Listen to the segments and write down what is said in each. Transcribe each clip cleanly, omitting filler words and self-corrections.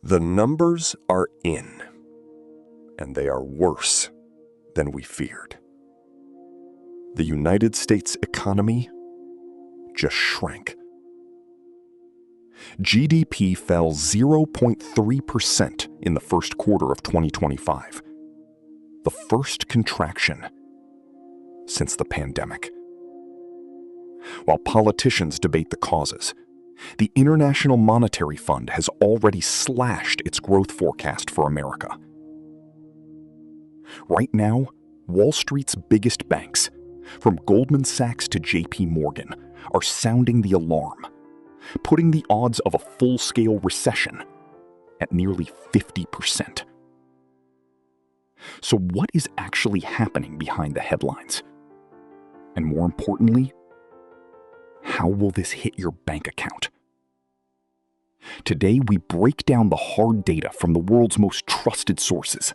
The numbers are in, and they are worse than we feared. The United States economy just shrank. GDP fell 0.3% in the first quarter of 2025, the first contraction since the pandemic. While politicians debate the causes, the International Monetary Fund has already slashed its growth forecast for America. Right now, Wall Street's biggest banks, from Goldman Sachs to JP Morgan, are sounding the alarm, putting the odds of a full-scale recession at nearly 50%. So what is actually happening behind the headlines? And more importantly, how will this hit your bank account? Today, we break down the hard data from the world's most trusted sources.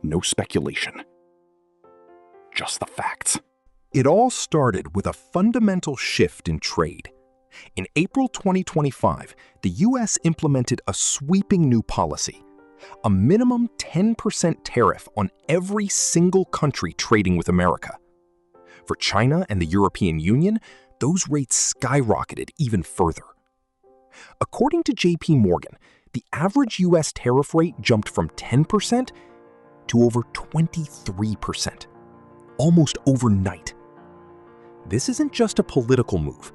No speculation, just the facts. It all started with a fundamental shift in trade. In April 2025, the U.S. implemented a sweeping new policy, a minimum 10% tariff on every single country trading with America. For China and the European Union, those rates skyrocketed even further. According to JP Morgan, the average U.S. tariff rate jumped from 10% to over 23%, almost overnight. This isn't just a political move.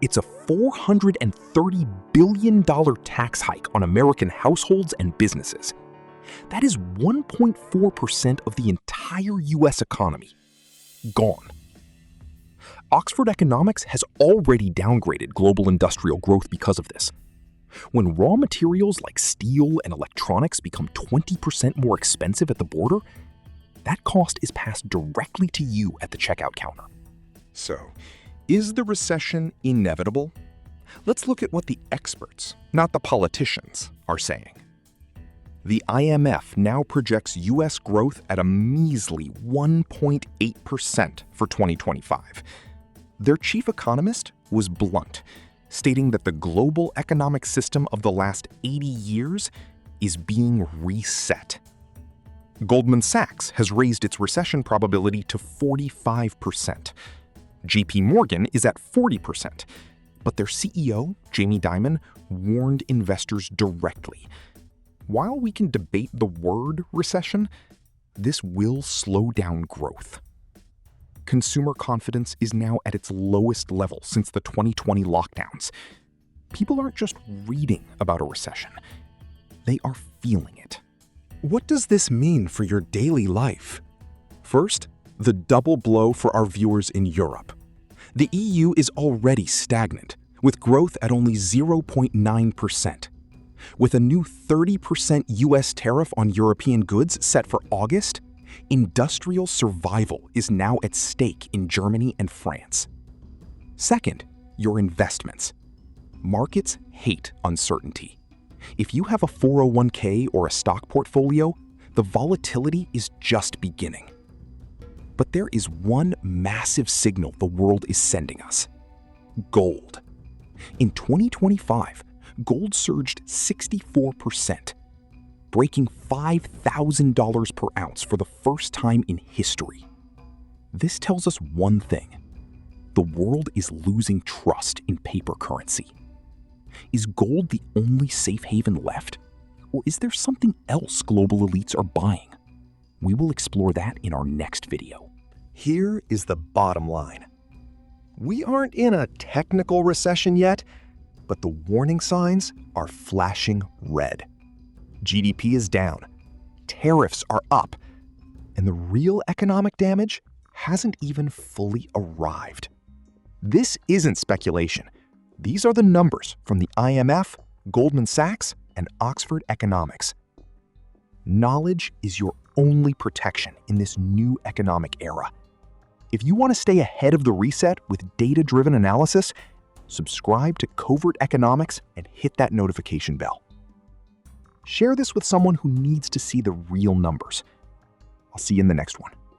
It's a $430 billion tax hike on American households and businesses. That is 1.4% of the entire U.S. economy. Gone. Oxford Economics has already downgraded global industrial growth because of this. When raw materials like steel and electronics become 20% more expensive at the border, that cost is passed directly to you at the checkout counter. So, is the recession inevitable? Let's look at what the experts, not the politicians, are saying. The IMF now projects U.S. growth at a measly 1.8% for 2025. Their chief economist was blunt, stating that the global economic system of the last 80 years is being reset. Goldman Sachs has raised its recession probability to 45%. JP Morgan is at 40%, but their CEO, Jamie Dimon, warned investors directly. While we can debate the word recession, this will slow down growth. Consumer confidence is now at its lowest level since the 2020 lockdowns. People aren't just reading about a recession, they are feeling it. What does this mean for your daily life? First, the double blow for our viewers in Europe. The EU is already stagnant, with growth at only 0.9%. With a new 30% US tariff on European goods set for August, industrial survival is now at stake in Germany and France. Second, your investments. Markets hate uncertainty. If you have a 401k or a stock portfolio, the volatility is just beginning. But there is one massive signal the world is sending us: gold. In 2025, gold surged 64%, breaking $5,000 per ounce for the first time in history. This tells us one thing: the world is losing trust in paper currency. Is gold the only safe haven left? Or is there something else global elites are buying? We will explore that in our next video. Here is the bottom line. We aren't in a technical recession yet, but the warning signs are flashing red. GDP is down, tariffs are up, and the real economic damage hasn't even fully arrived. This isn't speculation. These are the numbers from the IMF, Goldman Sachs, and Oxford Economics. Knowledge is your only protection in this new economic era. If you want to stay ahead of the reset with data-driven analysis, subscribe to Covert Economics and hit that notification bell. Share this with someone who needs to see the real numbers. I'll see you in the next one.